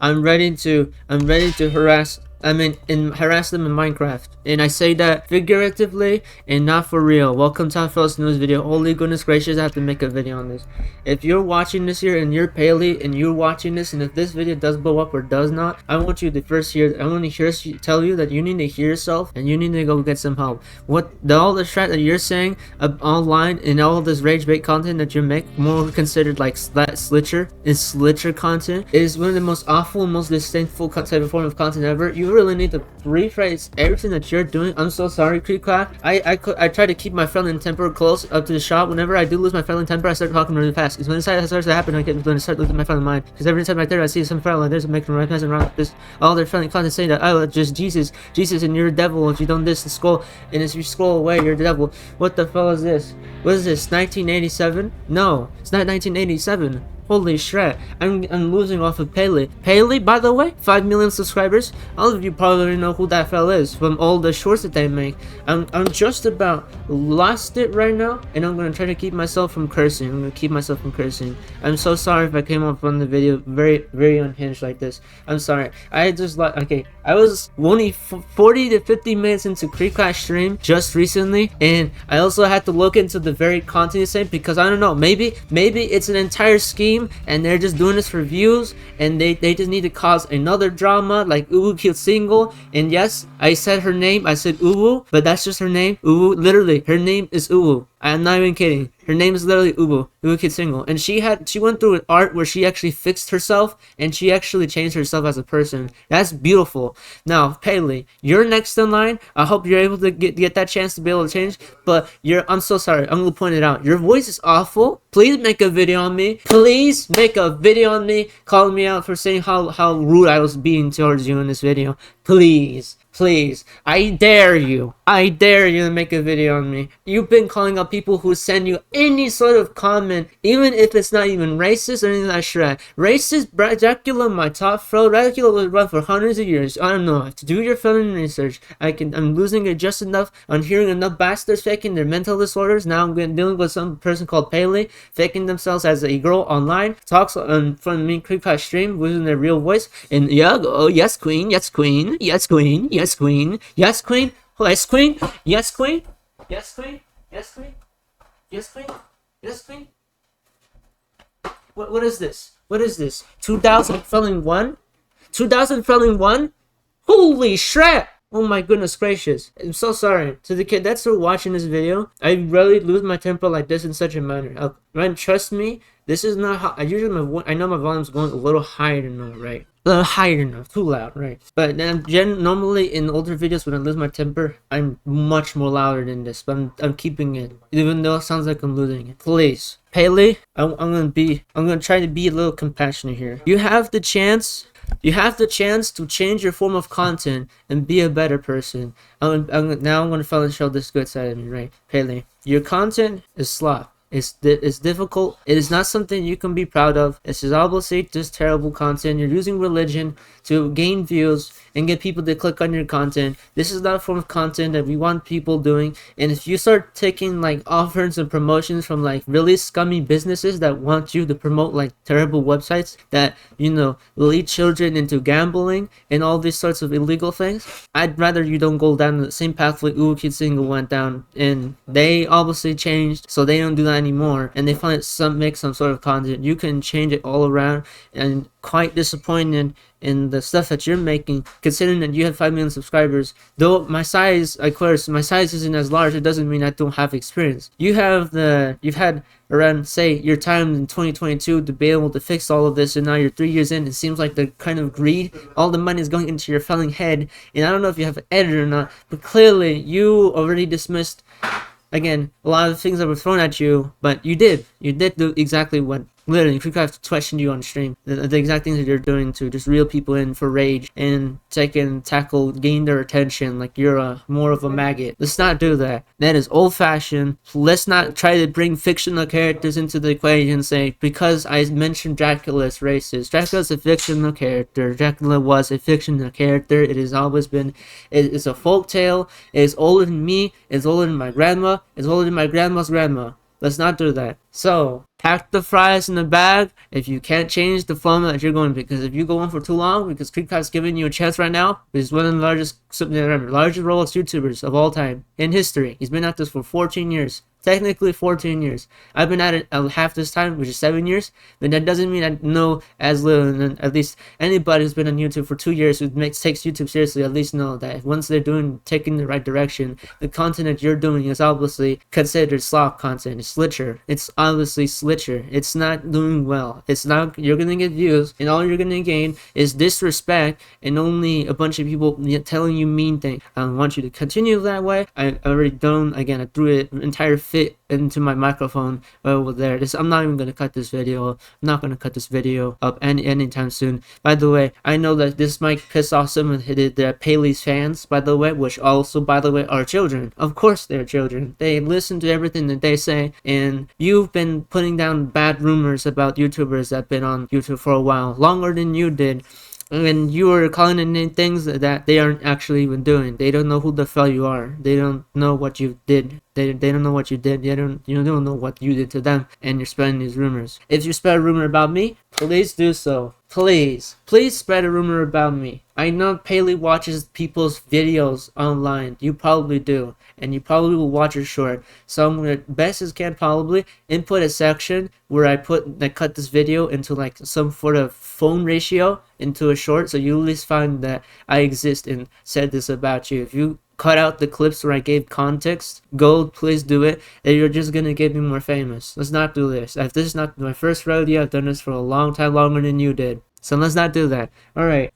I'm ready to harass them in Minecraft. And I say that figuratively and not for real. Welcome to our first news video. Holy goodness gracious, I have to make a video on this. If you're watching this here and you're Paley and you're watching this, and if this video does blow up or does not, I want you to first hear, I want to tell you that you need to hear yourself and you need to go get some help. All the shit that you're saying online and all this rage bait content that you make, more considered like slitcher content, is one of the most awful, most disdainful type of form of content ever. You really need to rephrase everything that you're doing. I'm so sorry, Creepcraft. I try to keep my friendly temper close up to the shop. Whenever I do lose my friendly temper, I start talking really fast. Because when it starts to happen, I get to start losing my friendly mind. Because every time right there, I see some friend like there's making right passing around this all their friendly content saying that, oh, just Jesus, and you're a devil if you don't this and scroll, and if you scroll away, you're the devil. What the hell is this? What is this? 1987? No, it's not 1987. Holy shit, I'm losing off of Paley. Paley, by the way, 5 million subscribers. All of you probably know who that fella is from all the shorts that they make. I'm just about lost it right now, and I'm gonna try to keep myself from cursing. I'm so sorry if I came up on the video very unhinged like this. I'm sorry. I was only 40 to 50 minutes into Creepcraft stream just recently, and I also had to look into the very content same because I don't know, maybe it's an entire scheme and they're just doing this for views, and they just need to cause another drama like Uwu Killed Single. And yes, I said her name, I said Uwu, but that's just her name. Uwu, literally her name is Uwu. I'm not even kidding. Her name is literally Uwu Kid Single, and she went through an art where she actually fixed herself and she actually changed herself as a person. That's beautiful. Now, Paley, you're next in line. I hope you're able to get that chance to be able to change. But I'm so sorry. I'm gonna point it out. Your voice is awful. Please make a video on me. Please make a video on me, calling me out for saying how rude I was being towards you in this video. Please, I dare you to make a video on me. You've been calling out people who send you any sort of comment, even if it's not even racist or anything like that. Racist Dracula, my top throw. Dracula was run for hundreds of years. I don't know. To do your film research, I'm losing it just enough on hearing enough bastards faking their mental disorders. Now I'm dealing with some person called Paley faking themselves as a girl online, talks in front of me, Creepcraft stream, losing their real voice, and yeah, oh yes queen, yes queen, yes queen, yes queen, yes queen, yes queen, yes queen, yes queen, yes queen, yes queen, yes queen. What is this? What is this? 2001? 2001? Holy shit! Oh my goodness gracious. I'm so sorry. To the cadets who are watching this video, I really lose my temper like this in such a manner. Man, trust me, this is not how I usually I know my volume's going a little higher than normal, right? A little higher enough, too loud, right? But then normally in older videos when I lose my temper, I'm much more louder than this. But I'm keeping it, even though it sounds like I'm losing it. Please, Paley, I'm gonna try to be a little compassionate here. You have the chance to change your form of content and be a better person. Now I'm gonna finally show this good side of me, right? Paley, your content is slop. It's difficult. It is not something you can be proud of. This is obviously just terrible content. You're using religion to gain views and get people to click on your content. This is not a form of content that we want people doing. And if you start taking like offers and promotions from like really scummy businesses that want you to promote like terrible websites that, you know, lead children into gambling and all these sorts of illegal things, I'd rather you don't go down the same path like Uwu Kid Single went down. And they obviously changed, so they don't do that anymore, and they make some sort of content. You can change it all around, and quite disappointed in the stuff that you're making, considering that you have 5 million subscribers. Though my size, of course, my size isn't as large, it doesn't mean I don't have experience. You've had around, say, your time in 2022 to be able to fix all of this, and now you're 3 years in. It seems like the kind of greed, all the money is going into your felling head, and I don't know if you have an edit or not, but clearly you already dismissed, again, a lot of things that were thrown at you, but you did do exactly what literally Creepcraft questioned you on stream. The exact things that you're doing to just reel people in for rage and gain their attention like you're more of a maggot. Let's not do that. That is old fashioned. Let's not try to bring fictional characters into the equation and say, because I mentioned Dracula is racist. Dracula's a fictional character. Dracula was a fictional character. It has always been. It's a folk tale. It is older than me. It's older than my grandma. It's older than my grandma's grandma. Let's not do that. So, pack the fries in the bag if you can't change the format that you're going, because if you go on for too long, because Creepcast's giving you a chance right now, he's one of the largest Roblox YouTubers of all time in history. He's been at this for 14 years. Technically 14 years. I've been at it half this time, which is 7 years, but that doesn't mean I know as little. And at least anybody who's been on YouTube for 2 years who takes YouTube seriously at least know that once they're taking the right direction, the content that you're doing is obviously considered slop content. It's slitcher. It's obviously slitcher. It's not doing well. It's not. You're gonna get views, and all you're gonna gain is disrespect and only a bunch of people telling you mean things. I want you to continue that way. I already done. Again, I threw an entire fit into my microphone over there. I'm not even gonna cut this video. I'm not gonna cut this video up anytime soon. By the way, I know that this might piss off some of the Paley's fans, by the way, which also, by the way, are children. Of course they're children. They listen to everything that they say, and you've been putting down bad rumors about YouTubers that have been on YouTube for a while, longer than you did. And you are calling in things that they aren't actually even doing. They don't know who the hell you are. They don't know what you did. They don't know what you did. You don't know what you did to them, and you're spreading these rumors. If you spread a rumor about me, please do so. Please spread a rumor about me. I know Paley watches people's videos online. You probably do, and you probably will watch it short. So I'm gonna best as can probably input a section where I cut this video into like some sort of phone ratio into a short, so you at least find that I exist and said this about you. If you cut out the clips where I gave context, please do it, and you're just gonna get me more famous. Let's not do this. If this is not my first rodeo, I've done this for a long time, longer than you did. So let's not do that. Alright.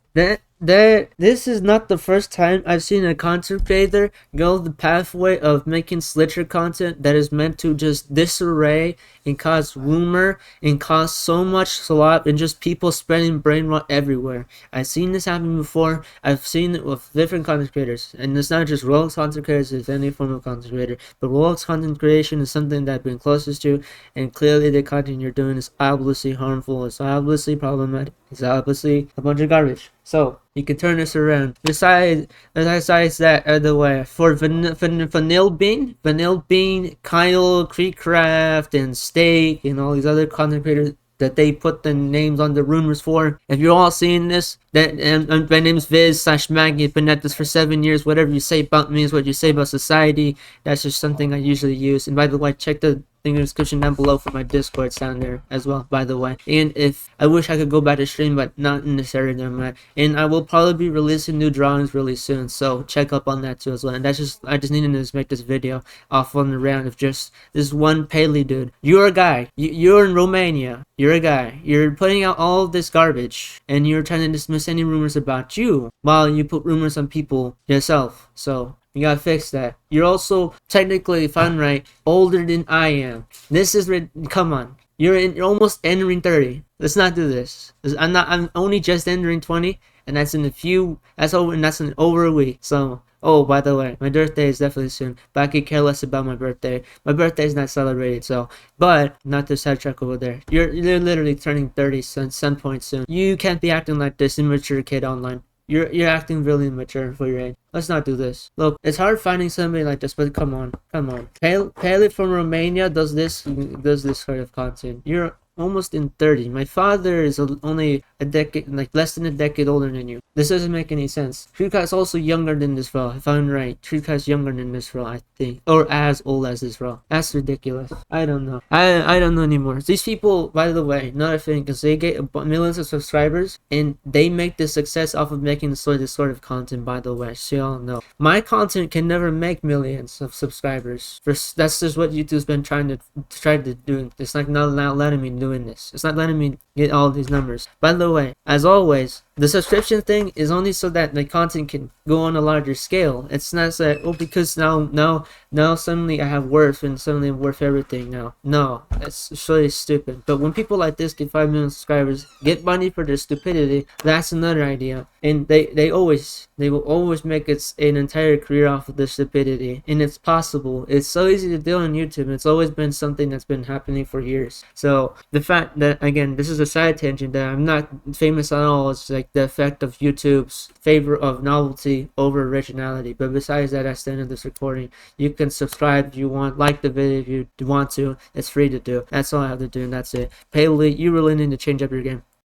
This is not the first time I've seen a content creator go the pathway of making slitcher content that is meant to just disarray and cause rumor and cause so much slop and just people spreading brain rot everywhere. I've seen this happen before. I've seen it with different content creators, and it's not just Roblox content creators, it's any form of content creator. But Roblox content creation is something that I've been closest to, and clearly the content you're doing is obviously harmful. It's obviously problematic. It's obviously a bunch of garbage. So you can turn this around. Besides that, other way, for Vanilla Bean, Kyle, Creekcraft, and Steak, and all these other content creators that they put the names on the rumors for. If you're all seeing this, my name's Viz/Maggie. I've been at this for 7 years. Whatever you say about me is what you say about society. That's just something I usually use. And by the way, check the thing in the description down below for my Discord down there as well, by the way. And if I wish I could go back to stream, but not in this area that I'm at. And I will probably be releasing new drawings really soon, so check up on that too as well. And I just needed to make this video off on the round of just this one Paley dude. You're a guy. You're in Romania. You're a guy. You're putting out all of this garbage, and you're trying to dismiss any rumors about you while you put rumors on people yourself. So you gotta fix that. You're also technically, if I'm right, older than I am. This is come on. You're almost entering 30. Let's not do this. I'm only just entering 20, and that's in over a week. So, oh, by the way, my birthday is definitely soon, but I could care less about my birthday. My birthday is not celebrated, so, but not to sidetrack over there. You're literally turning 30 some point soon. You can't be acting like this immature kid online. You're acting really immature for your age. Let's not do this. Look, it's hard finding somebody like this, but come on. Paley from Romania does this sort of content. You're almost in 30. My father is only a decade, like less than a decade older than you. This doesn't make any sense. Treecast's also younger than this bro, if I'm right. Treecast's younger than this bro, I think. Or as old as this bro. That's ridiculous. I don't know. I don't know anymore. These people, by the way, another thing, because they get millions of subscribers, and they make the success off of making this sort of content, by the way, so y'all know. My content can never make millions of subscribers. That's just what YouTube's been trying to do. It's like not letting me doing this. It's not letting me get all these numbers. By the way, as always, the subscription thing is only so that the content can go on a larger scale. It's not so that, oh, because now suddenly I have worth and suddenly I'm worth everything now. No, that's really stupid. But when people like this get 5 million subscribers, get money for their stupidity, that's another idea. And they will always make an entire career off of this stupidity. And it's possible. It's so easy to do on YouTube. It's always been something that's been happening for years. So the fact that, again, this is a side tangent, that I'm not famous at all. It's like like the effect of YouTube's favor of novelty over originality. But besides that, that's the end of this recording. You can subscribe if you want, like the video if you want to. It's free to do. That's all I have to do, and that's it. Paley, you really need to change up your game.